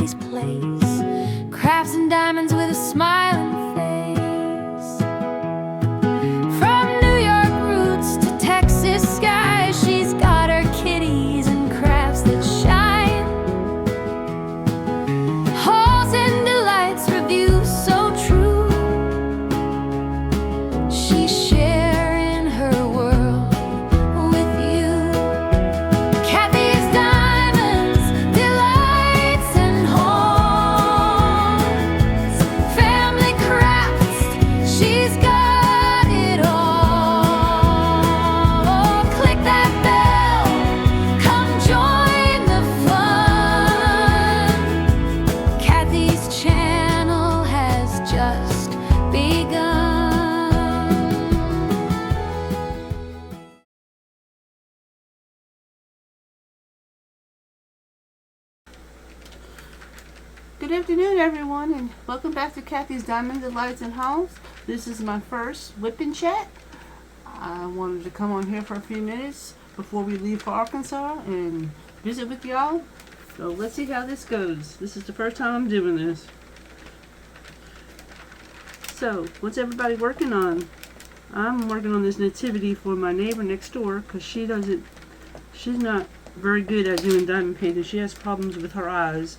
Kathy's place. Crafts and diamonds with a smiling face. From New York roots to Texas skies, she's got her kitties and crafts that shine. Halls and delights, reviews so true. She's sharing her world with you. Kathy's diamonds, delights and homes, family crafts, she's got it all. Click that bell, come join the fun. Kathy's channel has just begun. Good afternoon, everyone, and welcome back to Kathy's Diamond Delights and Homes. This is my first WIP Chat. I wanted to come on here for a few minutes before we leave for Arkansas and visit with y'all. So let's see how this goes. This is the first time I'm doing this. So, what's everybody working on? I'm working on this nativity for my neighbor next door because she's not very good at doing diamond painting. She has problems with her eyes.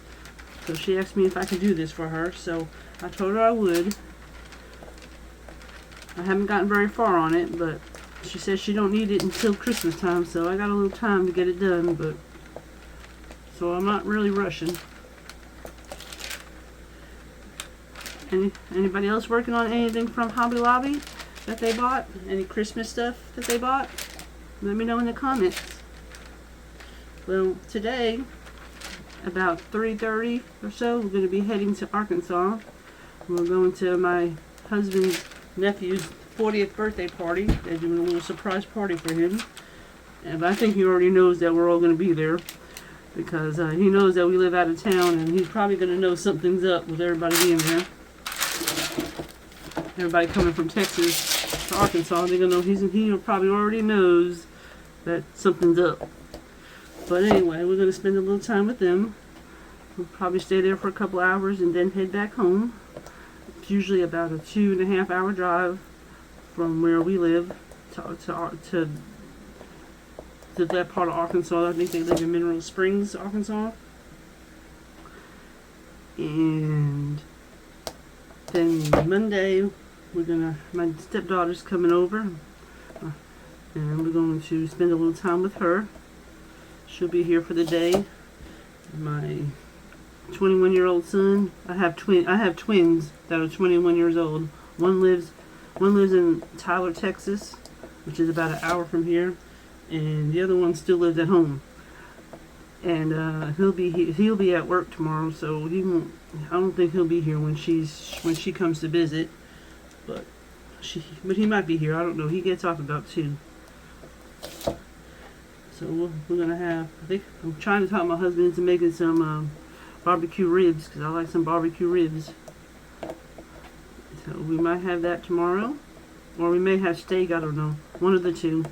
So she asked me if I could do this for her, so I told her I would. I haven't gotten very far on it, but she says she don't need it until Christmas time, so I got a little time to get it done, but so I'm not really rushing. Anybody else working on anything from Hobby Lobby that they bought? Any Christmas stuff that they bought? Let me know in the comments. Well, today, about 3:30 or so, we're going to be heading to Arkansas. We're going to my husband's nephew's 40th birthday party. They're doing a little surprise party for him. And I think he already knows that we're all going to be there because he knows that we live out of town, and he's probably going to know something's up with everybody being there. Everybody coming from Texas to Arkansas, they're going to know he probably already knows that something's up. But anyway, we're going to spend a little time with them. We'll probably stay there for a couple hours and then head back home. It's usually about a 2.5 hour drive from where we live to that part of Arkansas. I think they live in Mineral Springs, Arkansas. And then Monday, my stepdaughter's coming over. And we're going to spend a little time with her. She'll be here for the day. My 21-year-old son. I have twins that are 21 years old. One lives in Tyler, Texas, which is about an hour from here, and the other one still lives at home. And he'll be at work tomorrow, so he won't. I don't think he'll be here when she comes to visit. But he might be here. I don't know. He gets off about 2. So we're gonna have. I think I'm trying to talk my husband into making some barbecue ribs because I like some barbecue ribs. So we might have that tomorrow, or we may have steak. I don't know. One of the two.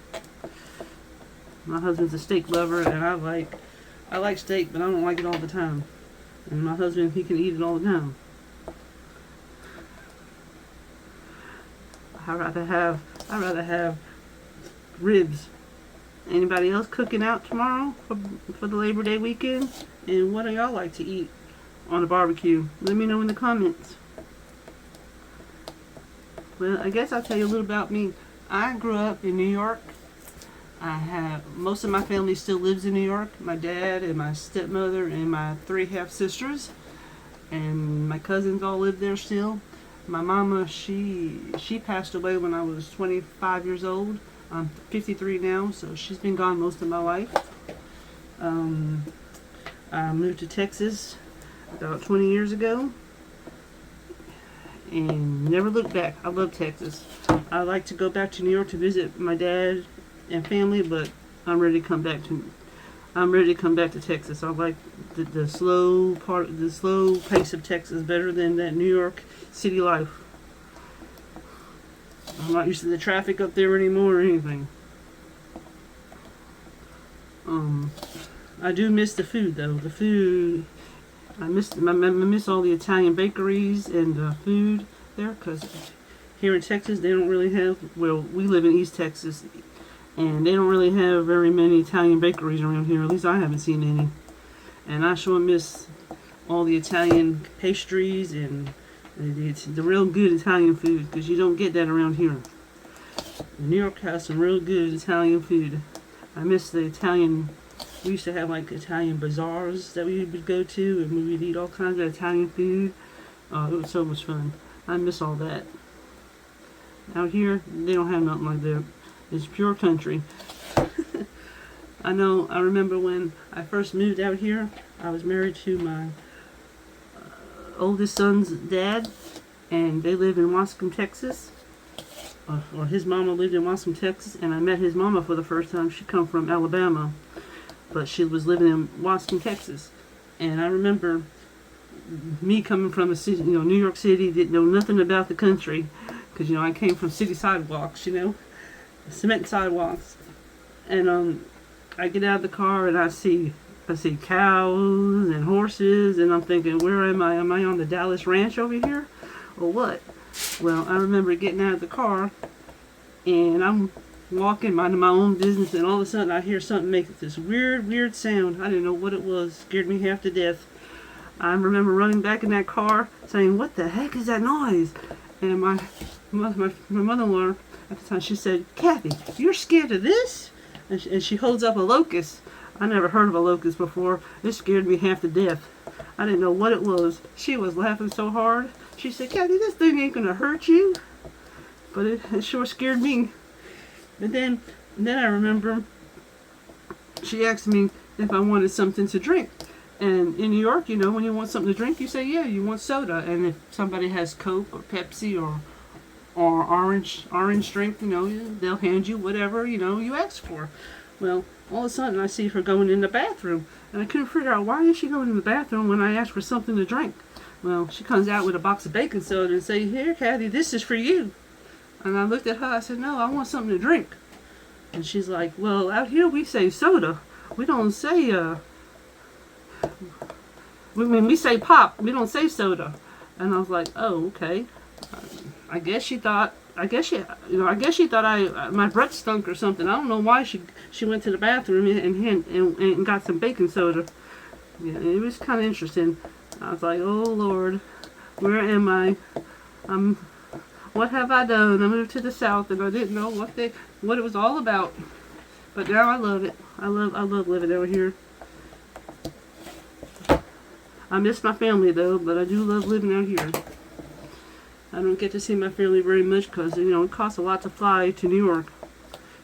My husband's a steak lover, and I like steak, but I don't like it all the time. And my husband, he can eat it all the time. I'd rather have ribs. Anybody else cooking out tomorrow for the Labor Day weekend? And what do y'all like to eat on a barbecue? Let me know in the comments. Well, I guess I'll tell you a little about me. I grew up in New York. Most of my family still lives in New York. My dad and my stepmother and my 3 half-sisters. And my cousins all live there still. My mama, she passed away when I was 25 years old. I'm 53 now, so she's been gone most of my life. I moved to Texas about 20 years ago and never looked back. I love Texas. I like to go back to New York to visit my dad and family, but I'm ready to come back to Texas. I like the slow pace of Texas better than that New York city life. I'm not used to the traffic up there anymore or anything. I do miss the food though. The food I miss all the Italian bakeries and food there, because here in Texas they don't really have, well, we live in East Texas, and they don't really have very many Italian bakeries around here. At least I haven't seen any. And I sure miss all the Italian pastries and the real good Italian food, because you don't get that around here. New York has some real good Italian food. I miss the Italian. We used to have like Italian bazaars that we would go to, and we would eat all kinds of Italian food. Oh, it was so much fun. I miss all that. Out here, they don't have nothing like that. It's pure country. I remember when I first moved out here, I was married to my oldest son's dad, and they lived in Wascom, Texas. Or his mama lived in Wascom, Texas, and I met his mama for the first time. She come from Alabama, but she was living in Wascom, Texas. And I remember me coming from a city, New York City, didn't know nothing about the country, because I came from city sidewalks, cement sidewalks. And I get out of the car and I see cows and horses, and I'm thinking, where am I? Am I on the Dallas Ranch over here, or what? Well, I remember getting out of the car, and I'm walking, minding my own business, and all of a sudden I hear something make this weird sound. I didn't know what it was. Scared me half to death. I remember running back in that car, saying, "What the heck is that noise?" And my mother-in-law at the time, she said, "Kathy, you're scared of this?" And she holds up a locust. I never heard of a locust before. It scared me half to death. I didn't know what it was. She was laughing so hard. She said, "Kathy, this thing ain't gonna hurt you." But it sure scared me. And then I remember she asked me if I wanted something to drink. And in New York, when you want something to drink, you say, yeah, you want soda. And if somebody has Coke or Pepsi or orange drink, they'll hand you whatever, you ask for. Well, all of a sudden I see her going in the bathroom. And I couldn't figure out, why is she going in the bathroom when I asked for something to drink? Well, she comes out with a box of baking soda and say, "Here, Kathy, this is for you." And I looked at her, I said, "No, I want something to drink." And she's like, "Well, out here we say soda. We don't say, we say pop. We don't say soda." And I was like, "Oh, okay." I guess she thought my breath stunk or something. I don't know why she went to the bathroom and got some baking soda. Yeah, it was kind of interesting. I was like, "Oh Lord, where am I? What have I done? I moved to the South and I didn't know what it was all about." But now I love it. I love living out here. I miss my family though, but I do love living out here. I don't get to see my family very much because it costs a lot to fly to New York,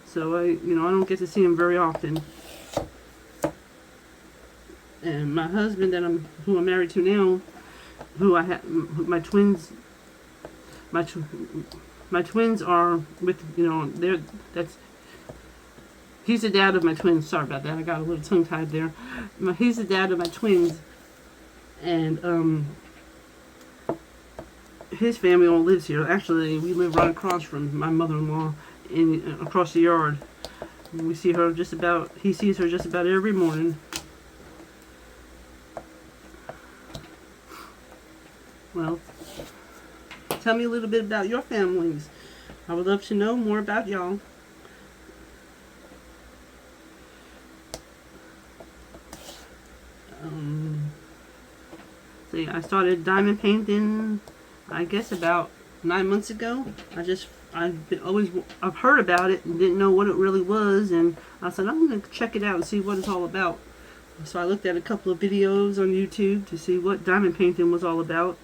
so I don't get to see them very often. And my husband who I'm married to now, who I have my twins are with, he's the dad of my twins. Sorry about that. I got a little tongue tied there. He's the dad of my twins, and his family all lives here. Actually, we live right across from my mother-in-law, across the yard. We see her he sees her just about every morning. Well, tell me a little bit about your families. I would love to know more about y'all. See, I started diamond painting, I guess, about 9 months ago. I've heard about it and didn't know what it really was, and I said, I'm going to check it out and see what it's all about. So I looked at a couple of videos on YouTube to see what diamond painting was all about.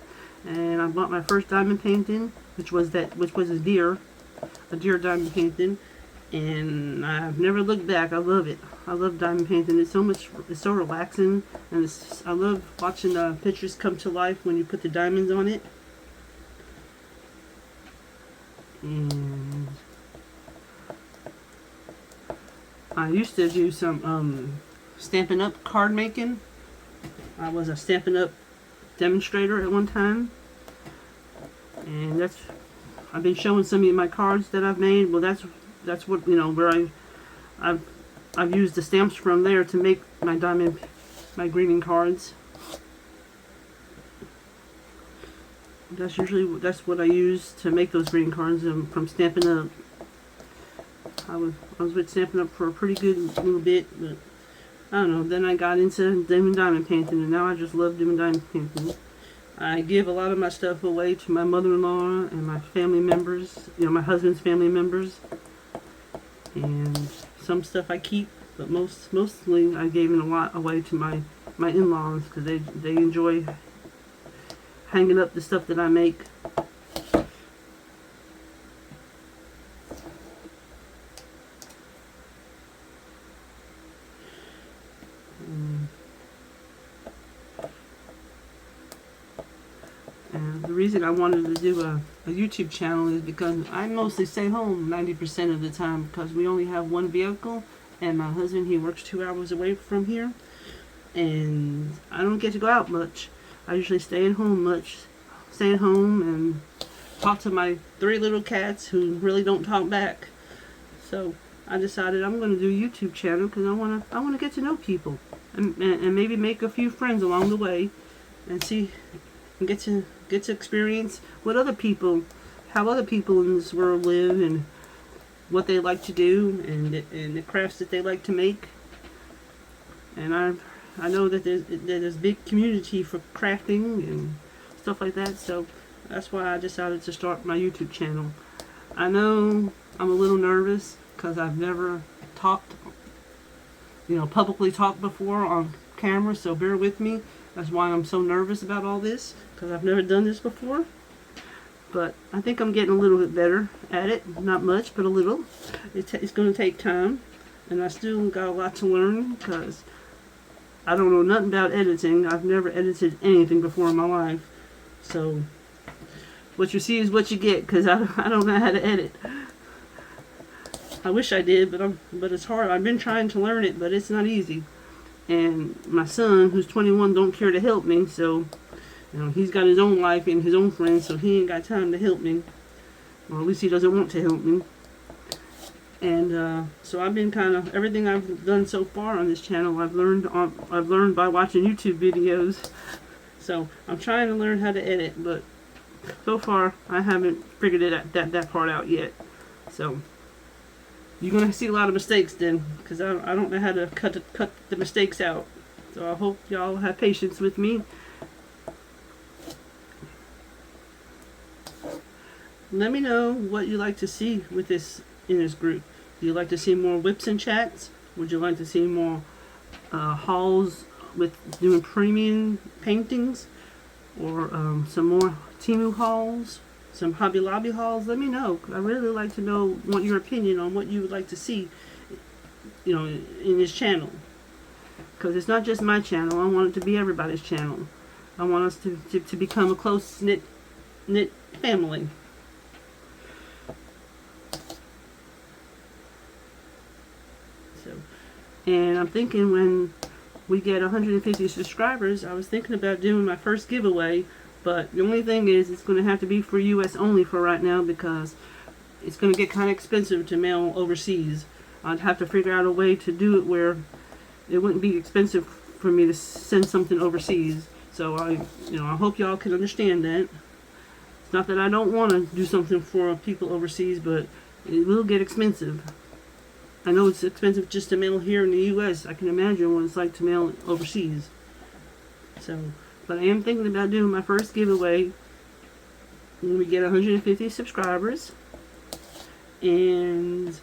And I bought my first diamond painting, which was a deer diamond painting, and I've never looked back. I love it. I love diamond painting. It's so relaxing, and I love watching the pictures come to life when you put the diamonds on it. And I used to do some Stampin' Up card making. I was a Stampin' Up demonstrator at one time, and I've been showing some of my cards that I've made. Well, that's what where I've used the stamps from there to make my greeting cards. That's what I use to make those greeting cards from Stampin' Up. I was with Stampin' Up for a pretty good little bit, but I don't know. Then I got into diamond painting, and now I just love doing diamond painting. I give a lot of my stuff away to my mother-in-law and my family members, my husband's family members. And some stuff I keep, but mostly I gave a lot away to my in-laws because they enjoy hanging up the stuff that I make. And the reason I wanted to do a YouTube channel is because I mostly stay home 90% of the time because we only have one vehicle, and my husband, he works 2 hours away from here, and I don't get to go out much. I usually stay at home and talk to my 3 little cats who really don't talk back. So I decided I'm going to do a YouTube channel because I want to get to know people and maybe make a few friends along the way and see and get to experience what how other people in this world live and what they like to do and the crafts that they like to make. And I know that there's a big community for crafting and stuff like that, so that's why I decided to start my YouTube channel. I know I'm a little nervous because I've never publicly talked before on camera, so bear with me. That's why I'm so nervous about all this, because I've never done this before. But I think I'm getting a little bit better at it. Not much, but a little. It's going to take time, and I still got a lot to learn because I don't know nothing about editing. I've never edited anything before in my life. So what you see is what you get, because I don't know how to edit. I wish I did, but it's hard. I've been trying to learn it, but it's not easy. And my son, who's 21, don't care to help me, so he's got his own life and his own friends, so he ain't got time to help me, or at least he doesn't want to help me. And so I've been everything I've done so far on this channel, I've learned by watching YouTube videos. So I'm trying to learn how to edit, but so far I haven't figured that part out yet. So you're going to see a lot of mistakes then, because I don't know how to cut the mistakes out. So I hope y'all have patience with me. Let me know what you like to see with in this group. Do you like to see more WIPs and chats? Would you like to see more hauls with doing premium paintings? Or some more Temu hauls? Some Hobby Lobby hauls? Let me know. I really like to know your opinion on what you would like to see, in this channel. Because it's not just my channel. I want it to be everybody's channel. I want us to become a close-knit family. And I'm thinking when we get 150 subscribers, I was thinking about doing my first giveaway, but the only thing is it's going to have to be for US only for right now because it's going to get kind of expensive to mail overseas. I'd have to figure out a way to do it where it wouldn't be expensive for me to send something overseas. So I hope y'all can understand that. It's not that I don't want to do something for people overseas, but it will get expensive. I know it's expensive just to mail here in the U.S. I can imagine what it's like to mail overseas. So, but I am thinking about doing my first giveaway when we get 150 subscribers. And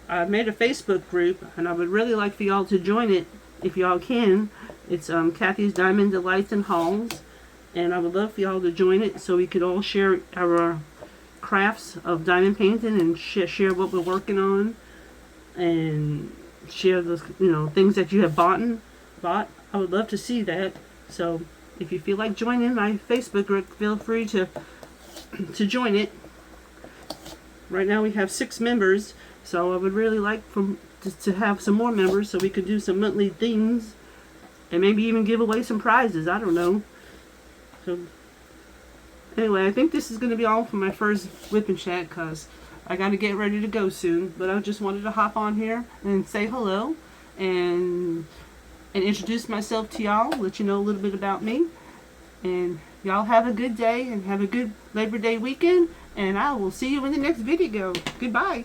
I've made a Facebook group, and I would really like for y'all to join it if y'all can. It's Kathy's Diamond Delights and Hauls, and I would love for y'all to join it so we could all share our crafts of diamond painting and share what we're working on. And share those things that you have bought. I would love to see that. So if you feel like joining my Facebook group, feel free to join it. Right now we have 6 members, so I would really like to have some more members so we could do some monthly things and maybe even give away some prizes. I don't know. So anyway, I think this is going to be all for my first WIP Chat because I got to get ready to go soon, but I just wanted to hop on here and say hello and introduce myself to y'all, let you know a little bit about me, and Y'all have a good day and have a good Labor Day weekend, and I will see you in the next video. Goodbye.